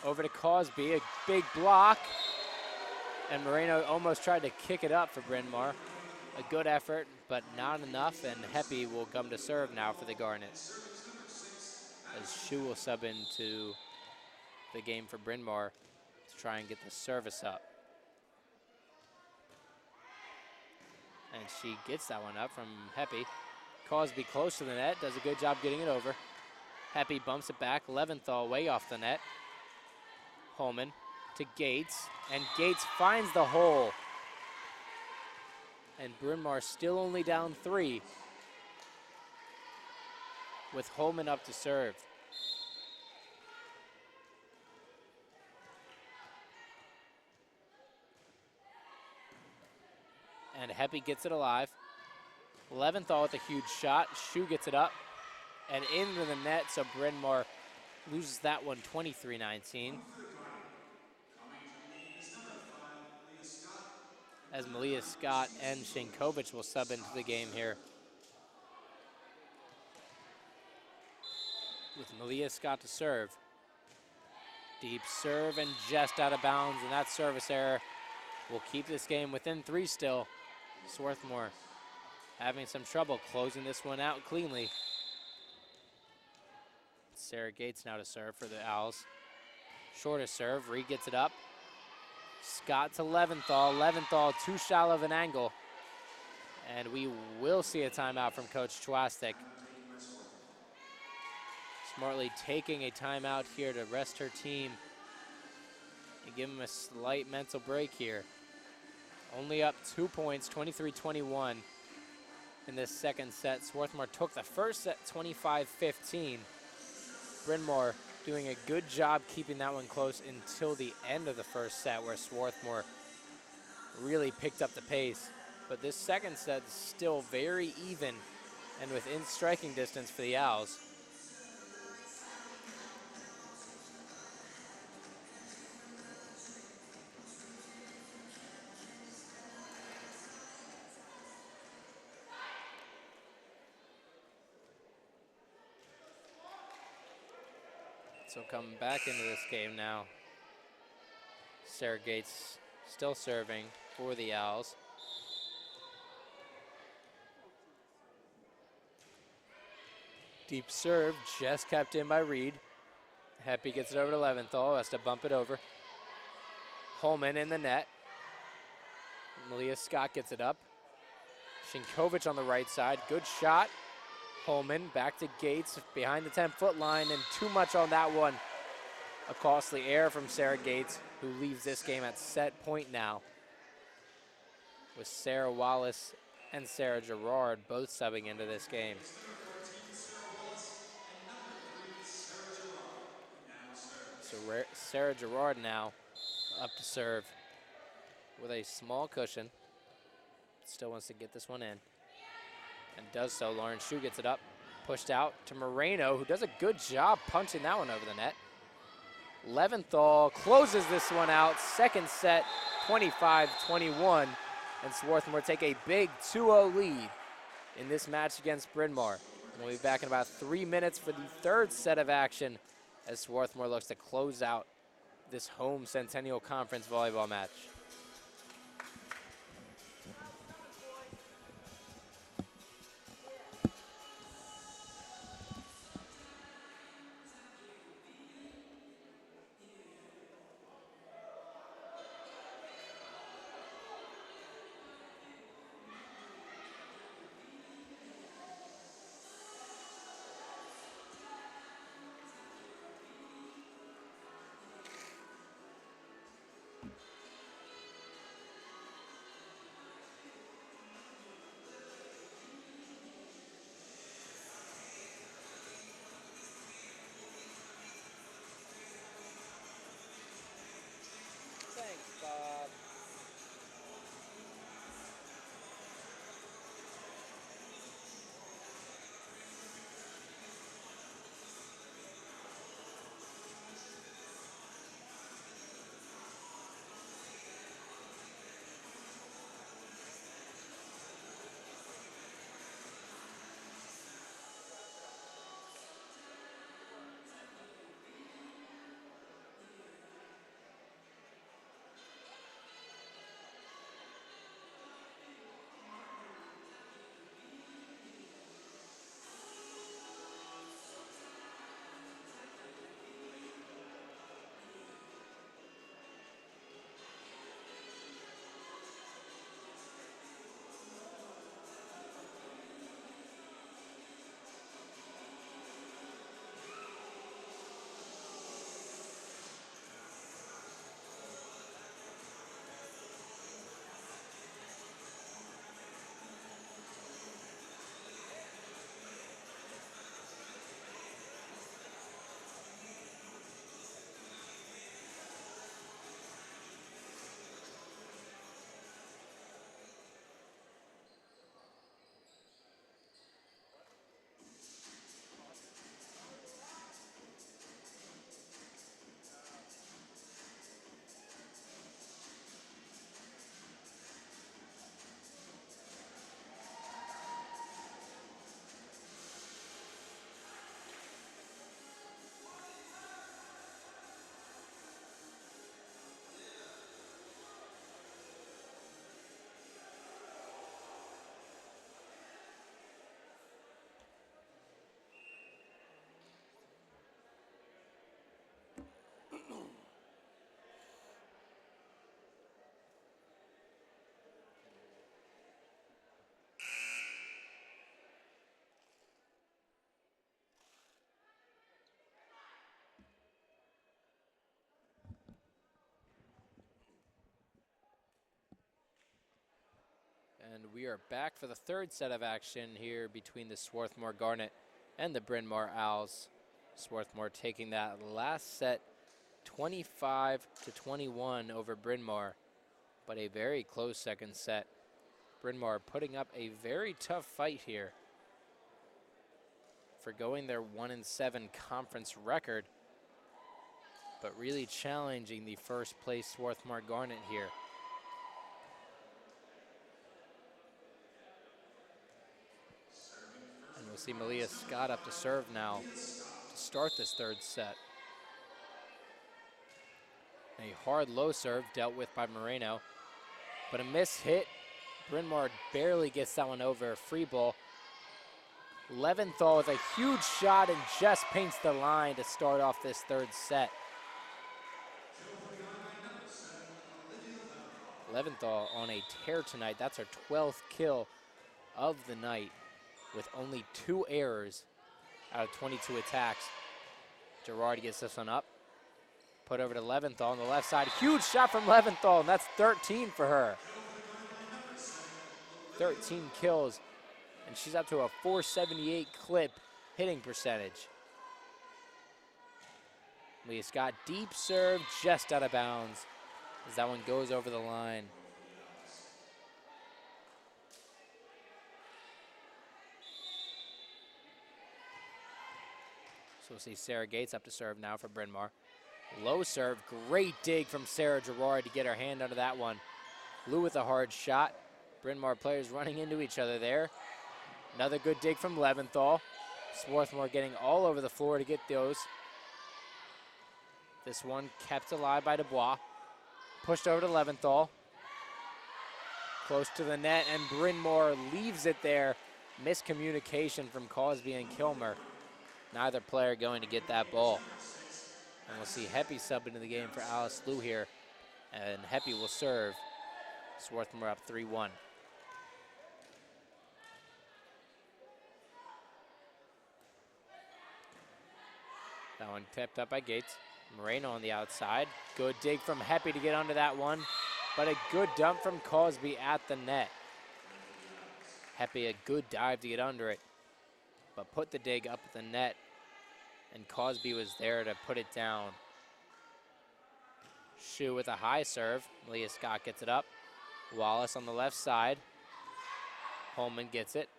over to Cosby, a big block, and Moreno almost tried to kick it up for Bryn Mawr. A good effort, but not enough, and Heppy will come to serve now for the Garnet, as Shu will sub into the game for Bryn Mawr to try and get the service up. And she gets that one up from Heppy. Cosby close to the net, does a good job getting it over. Heppy bumps it back, Leventhal way off the net. Holman to Gates, and Gates finds the hole. And Bryn Mawr still only down 3 with Holman up to serve. And Heppy gets it alive. Leventhal with a huge shot. Shu gets it up and into the net, so Bryn Mawr loses that one 23-19. As Malia Scott and Shankovich will sub into the game here. With Malia Scott to serve. Deep serve and just out of bounds, and that service error will keep this game within 3 still. Swarthmore having some trouble closing this one out cleanly. Sarah Gates now to serve for the Owls. Shortest serve, Reed gets it up. Scott to Leventhal. Leventhal too shallow of an angle. And we will see a timeout from Coach Chwastik. Smartly taking a timeout here to rest her team and give them a slight mental break here. Only up 2 points, 23-21 in this second set. Swarthmore took the first set 25-15. Bryn Mawr doing a good job keeping that one close until the end of the first set, where Swarthmore really picked up the pace But this second set is still very even and within striking distance for the Owls. So coming back into this game now, Sarah Gates still serving for the Owls. Deep serve, just kept in by Reed. Heppy gets it over to Leventhal, has to bump it over. Holman in the net. Malia Scott gets it up. Shinkovich on the right side, good shot. Holman back to Gates behind the 10-foot line, and too much on that one. A costly error from Sarah Gates, who leaves this game at set point now, with Sarah Wallace and Sarah Gerard both subbing into this game. So Sarah Gerard now up to serve with a small cushion. Still wants to get this one in, and does so. Lauren Shue gets it up, pushed out to Moreno, who does a good job punching that one over the net. Leventhal closes this one out. Second set, 25-21, and Swarthmore take a big 2-0 lead in this match against Bryn Mawr. We'll be back in about 3 minutes for the third set of action as Swarthmore looks to close out this home Centennial Conference volleyball match. Thanks, Bob. And we are back for the third set of action here between the Swarthmore Garnet and the Bryn Mawr Owls. Swarthmore taking that last set 25-21 over Bryn Mawr, but a very close second set Bryn Mawr putting up a very tough fight here for going their 1-7 conference record, but really challenging the first place Swarthmore Garnet here. And we'll see Malia Scott up to serve now to start this third set. A hard low serve dealt with by Moreno, but a miss hit. Bryn Mawr barely gets that one over. Free ball. Leventhal with a huge shot and just paints the line to start off this third set. Leventhal on a tear tonight. That's her 12th kill of the night with only 2 errors out of 22 attacks. Gerard gets this one up. Put over to Leventhal on the left side. Huge shot from Leventhal, and that's 13 for her. 13 kills, and she's up to a .478 clip hitting percentage. Leah Scott, deep serve, just out of bounds as that one goes over the line. So we'll see Sarah Gates up to serve now for Bryn Mawr. Low serve, great dig from Sarah Gerard to get her hand under that one. Lou with a hard shot. Bryn Mawr players running into each other there. Another good dig from Leventhal. Swarthmore getting all over the floor to get those. This one kept alive by Dubois. Pushed over to Leventhal. Close to the net, and Bryn Mawr leaves it there. Miscommunication from Cosby and Kilmer. Neither player going to get that ball. And we'll see Heppy sub into the game for Alice Liu here. And Heppy will serve. Swarthmore up 3-1. That one tipped up by Gates. Moreno on the outside. Good dig from Heppy to get under that one. But a good dump from Cosby at the net. Heppy a good dive to get under it, but put the dig up at the net, and Cosby was there to put it down. Shu with a high serve. Malia Scott gets it up. Wallace on the left side. Holman gets it.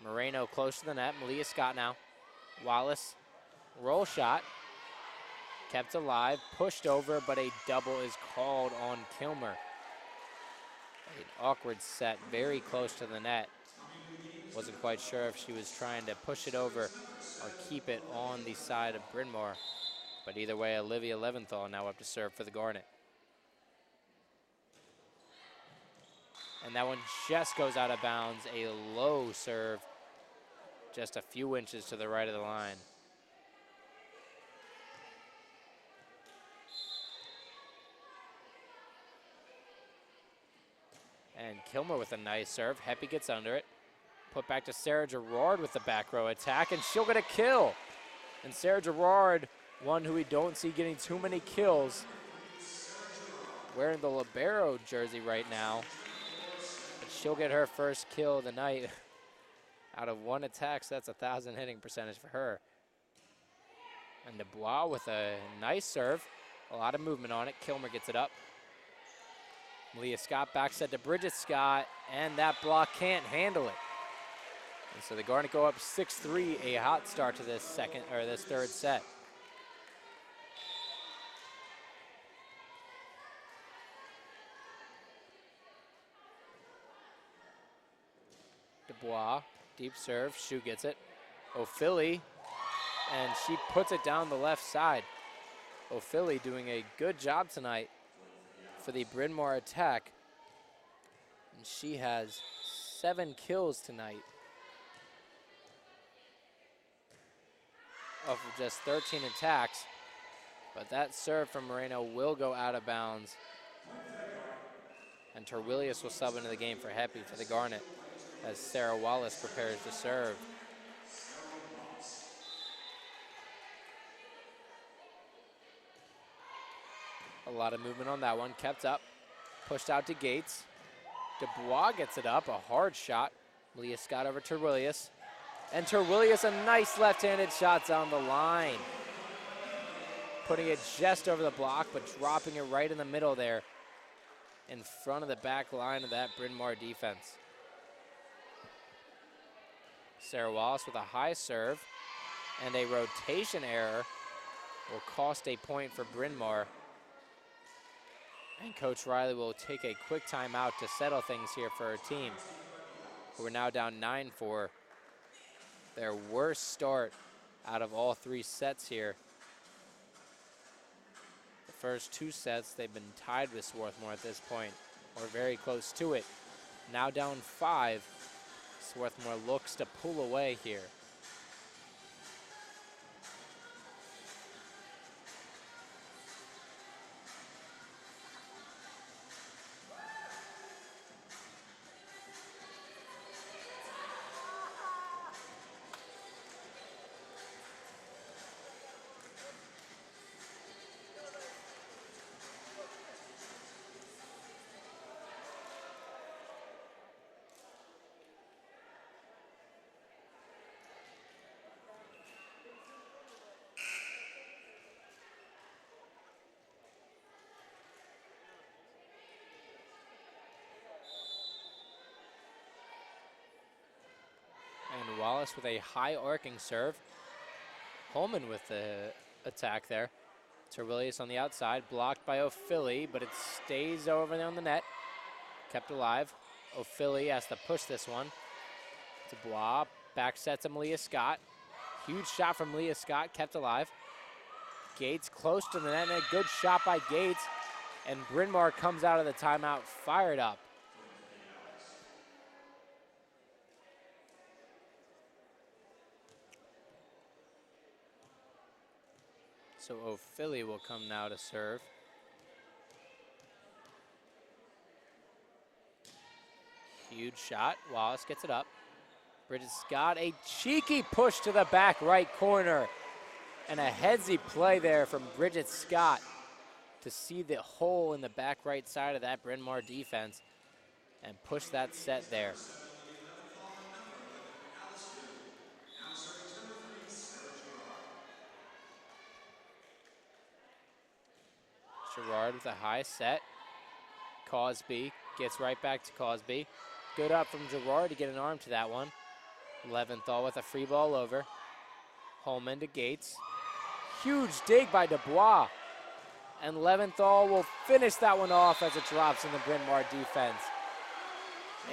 Moreno close to the net. Malia Scott now. Wallace, roll shot. Kept alive, pushed over, but a double is called on Kilmer. An awkward set, very close to the net. Wasn't quite sure if she was trying to push it over or keep it on the side of Bryn Mawr. But either way, Olivia Leventhal now up to serve for the Garnet. And that one just goes out of bounds. A low serve, just a few inches to the right of the line. And Kilmer with a nice serve. Heppy gets under it. Put back to Sarah Gerard with the back row attack, and she'll get a kill. And Sarah Gerard, one who we don't see getting too many kills, wearing the libero jersey right now. But she'll get her first kill of the night out of 1 attack, so that's 1,000 hitting percentage for her. And Dubois with a nice serve. A lot of movement on it. Kilmer gets it up. Malia Scott back set to Bridget Scott, and that block can't handle it. And so the Garnet go up 6-3, a hot start to this third set. Dubois, deep serve, Shu gets it. O'Philly, and she puts it down the left side. O'Philly doing a good job tonight for the Bryn Mawr attack. And she has 7 kills tonight off of just 13 attacks. But that serve from Moreno will go out of bounds. And Terwillius will sub into the game for Heppy for the Garnet as Sarah Wallace prepares to serve. A lot of movement on that one, kept up, pushed out to Gates. Dubois gets it up, a hard shot. Malia Scott over Terwillius. And Terwillius, a nice left-handed shot down the line. Putting it just over the block, but dropping it right in the middle there. in front of the back line of that Bryn Mawr defense. Sarah Wallace with a high serve, and a rotation error will cost a point for Bryn Mawr. And Coach Riley will take a quick timeout to settle things here for her team, who are now down 9-4. Their worst start out of all 3 sets here. The first 2 sets, they've been tied with Swarthmore at this point, or very close to it. Now down 5, Swarthmore looks to pull away here. And Wallace with a high arcing serve. Holman with the attack there. Terwillius on the outside, blocked by O'Philly, but it stays over there on the net. Kept alive. O'Philly has to push this one. Dubois back sets him Leah Scott. Huge shot from Leah Scott, kept alive. Gates close to the net, and a good shot by Gates. And Bryn Mawr comes out of the timeout fired up. So O'Philly will come now to serve. Huge shot. Wallace gets it up. Bridget Scott, a cheeky push to the back right corner. And a headsy play there from Bridget Scott to see the hole in the back right side of that Bryn Mawr defense and push that set there. Gerard with a high set. Cosby gets right back to Cosby. Good up from Gerard to get an arm to that one. Leventhal with a free ball over. Holman to Gates. Huge dig by Dubois. And Leventhal will finish that one off as it drops in the Bryn Mawr defense.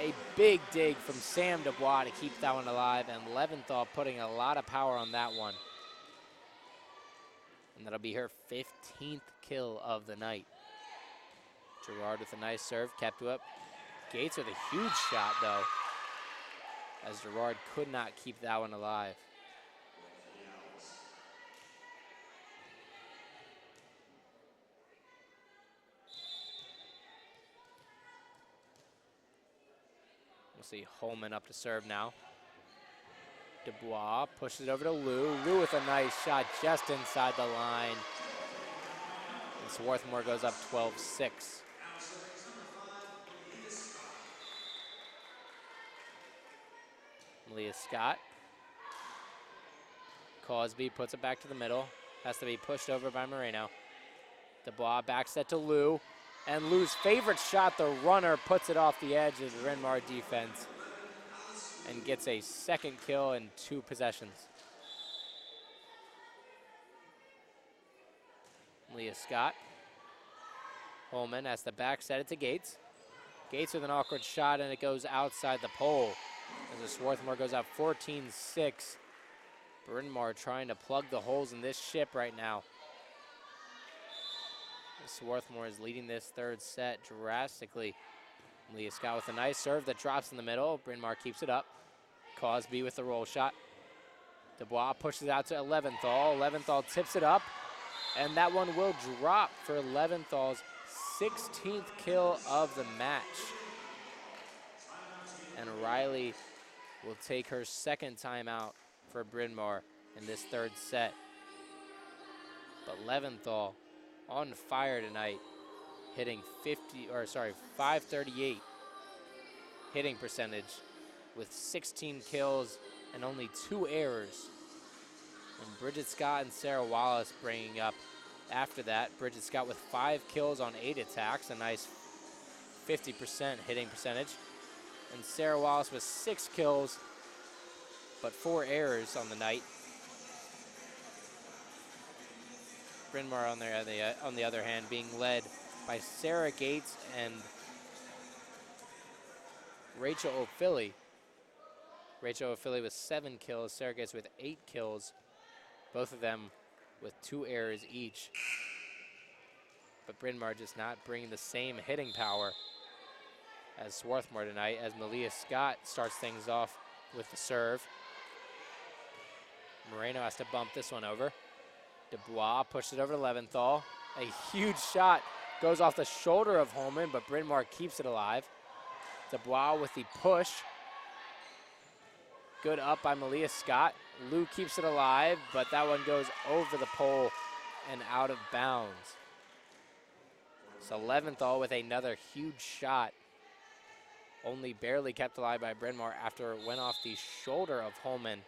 A big dig from Sam Dubois to keep that one alive, and Leventhal putting a lot of power on that one. And that'll be her 15th kill of the night. Gerard with a nice serve, kept up. Gates with a huge shot though, as Gerard could not keep that one alive. We'll see Holman up to serve now. Dubois pushes it over to Lou. Lou with a nice shot just inside the line. And Swarthmore goes up 12-6. Leah Scott. Cosby puts it back to the middle. Has to be pushed over by Moreno. Dubois back set to Lou. And Lou's favorite shot, the runner, puts it off the edge of the Bryn Mawr defense and gets a second kill in 2 possessions. Leah Scott. Holman has the back set it to Gates. Gates with an awkward shot, and it goes outside the pole as the Swarthmore goes up 14-6. Bryn Mawr trying to plug the holes in this ship right now. Swarthmore is leading this third set drastically. Leah Scott with a nice serve that drops in the middle. Bryn Mawr keeps it up. Cosby with the roll shot. Dubois pushes out to Leventhal. Leventhal tips it up, and that one will drop for Leventhal's 16th kill of the match. And Riley will take her second timeout for Bryn Mawr in this third set. But Leventhal on fire tonight, hitting 538 hitting percentage with 16 kills and only 2 errors. And Bridget Scott and Sarah Wallace bringing up after that. Bridget Scott with 5 kills on 8 attacks, a nice 50% hitting percentage. And Sarah Wallace with 6 kills, but 4 errors on the night. Bryn Mawr on the other hand being led by Sarah Gates and Rachel O'Philly. Rachel O'Philly with 7 kills, Sarah Gates with 8 kills, both of them with 2 errors each. But Bryn Mawr just not bringing the same hitting power as Swarthmore tonight, as Malia Scott starts things off with the serve. Moreno has to bump this one over. Dubois pushed it over to Leventhal. A huge shot goes off the shoulder of Holman, but Bryn Mawr keeps it alive. Dubois with the push. Good up by Malia Scott. Lou keeps it alive, but that one goes over the pole and out of bounds. So Leventhal with another huge shot. Only barely kept alive by Bryn Mawr after it went off the shoulder of Holman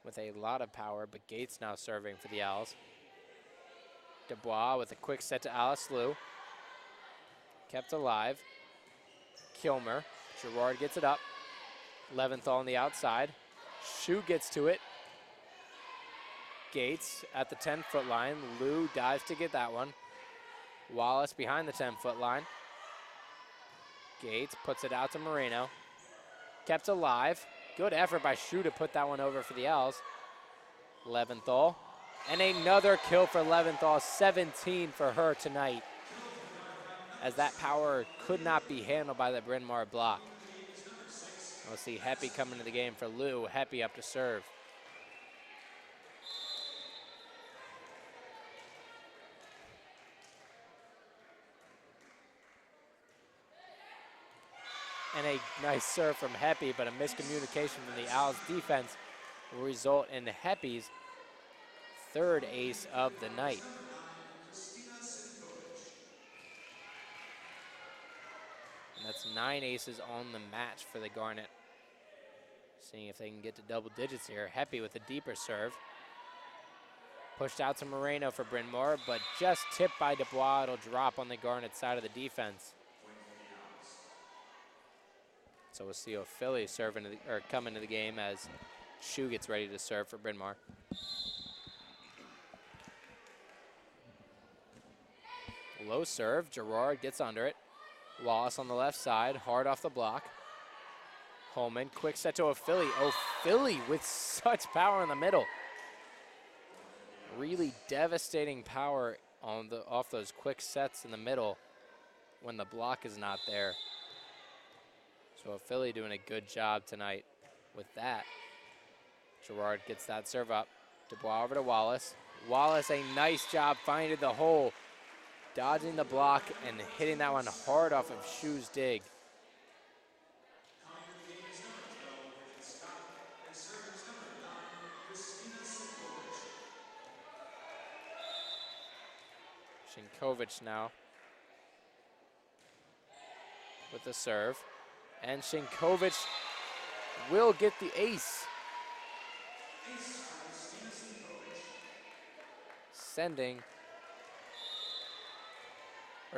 with a lot of power, but Gates now serving for the Owls. Dubois with a quick set to Alice Lou. Kept alive. Kilmer. Gerard gets it up. Leventhal on the outside. Shu gets to it. Gates at the 10-foot line. Lou dives to get that one. Wallace behind the 10-foot line. Gates puts it out to Moreno. Kept alive. Good effort by Shu to put that one over for the Owls. Leventhal. And another kill for Leventhal. 17 for her tonight, as that power could not be handled by the Bryn Mawr block. We'll see Heppy come into the game for Lou. Heppy up to serve. And a nice serve from Heppy, but a miscommunication from the Owls defense will result in Heppy's 3rd ace of the night. And that's 9 aces on the match for the Garnet. Seeing if they can get to double digits here. Heppy with a deeper serve. Pushed out to Moreno for Bryn Mawr, but just tipped by Dubois. It'll drop on the Garnet side of the defense. So we'll see O'Philly come into the game as Shu gets ready to serve for Bryn Mawr. Low serve, Gerard gets under it. Wallace on the left side, hard off the block. Holman, quick set to O'Philly. O'Philly with such power in the middle. Really devastating power off those quick sets in the middle when the block is not there. So O'Philly doing a good job tonight with that. Gerard gets that serve up. Dubois over to Wallace. Wallace, a nice job finding the hole, dodging the block and hitting that one hard off of Shu's dig. Shinkovic now with the serve. And Shinkovic will get the ace.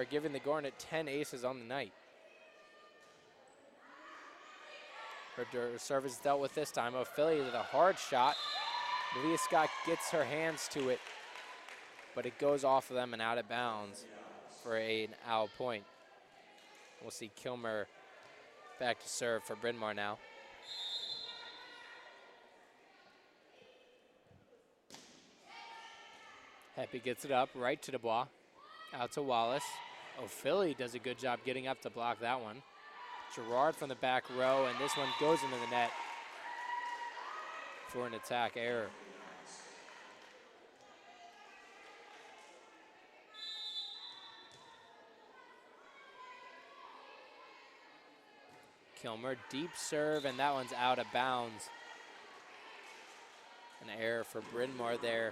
Giving the Garnet 10 aces on the night. Her serve is dealt with this time. O'Philly with a hard shot. Malia Scott gets her hands to it, but it goes off of them and out of bounds for an Owl point. We'll see Kilmer back to serve for Bryn Mawr now. Heppy gets it up right to Dubois. Out to Wallace. O'Philly does a good job getting up to block that one. Gerard from the back row, and this one goes into the net for an attack error. Kilmer, deep serve, and that one's out of bounds. An error for Bryn Mawr there.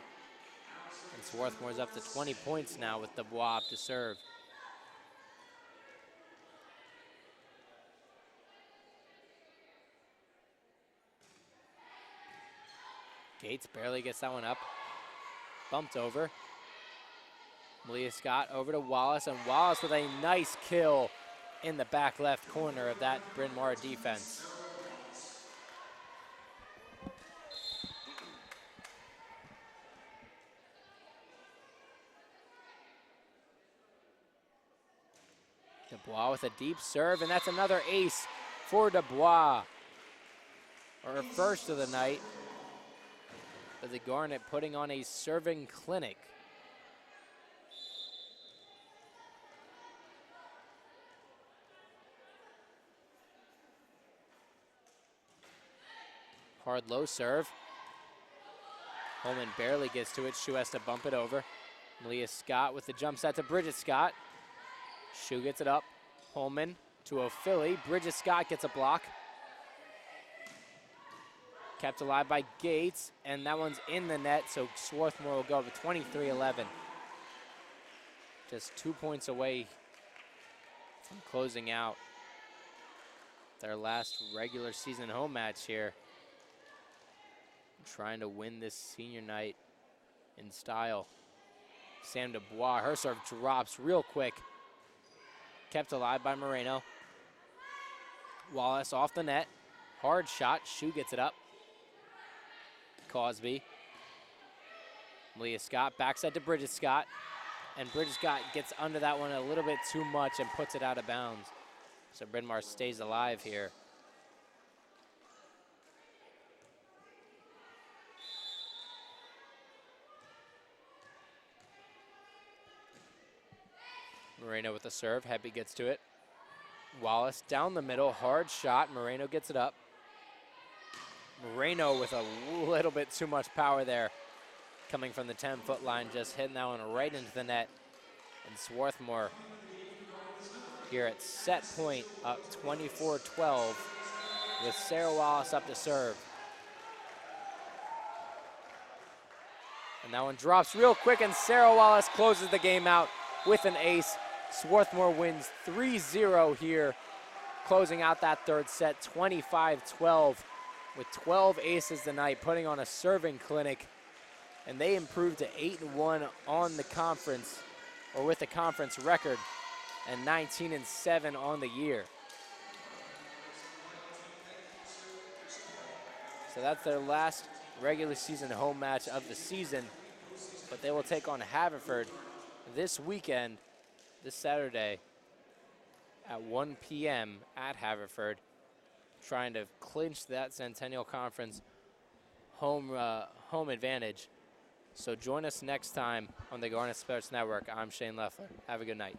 And Swarthmore's up to 20 points now with Dubois up to serve. Gates barely gets that one up. Bumped over. Malia Scott over to Wallace, and Wallace with a nice kill in the back left corner of that Bryn Mawr defense. Dubois with a deep serve, and that's another ace for Dubois. Her first of the night. But the Garnet putting on a serving clinic. Hard low serve. Holman barely gets to it. Shu has to bump it over. Malia Scott with the jump set to Bridget Scott. Shu gets it up. Holman to O'Philly. Bridget Scott gets a block. Kept alive by Gates, and that one's in the net, so Swarthmore will go up to 23-11. Just 2 points away from closing out their last regular season home match here. Trying to win this senior night in style. Sam Dubois, her serve drops real quick. Kept alive by Moreno. Wallace off the net. Hard shot, Shu gets it up. Cosby. Malia Scott backside to Bridget Scott. And Bridget Scott gets under that one a little bit too much and puts it out of bounds. So Bryn Mawr stays alive here. Moreno with the serve. Heppy gets to it. Wallace down the middle. Hard shot. Moreno gets it up. Moreno with a little bit too much power there. Coming from the 10-foot line. Just hitting that one right into the net. And Swarthmore here at set point up 24-12 with Sarah Wallace up to serve. And that one drops real quick, and Sarah Wallace closes the game out with an ace. Swarthmore wins 3-0 here, closing out that third set, 25-12, with 12 aces tonight, putting on a serving clinic. And they improved to 8-1 on the conference, or with the conference record, and 19-7 on the year. So that's their last regular season home match of the season, but they will take on Haverford this weekend, this Saturday at 1 p.m. at Haverford, trying to clinch that Centennial Conference home advantage. So join us next time on the Garnet Sports Network. I'm Shane Leffler. Have a good night.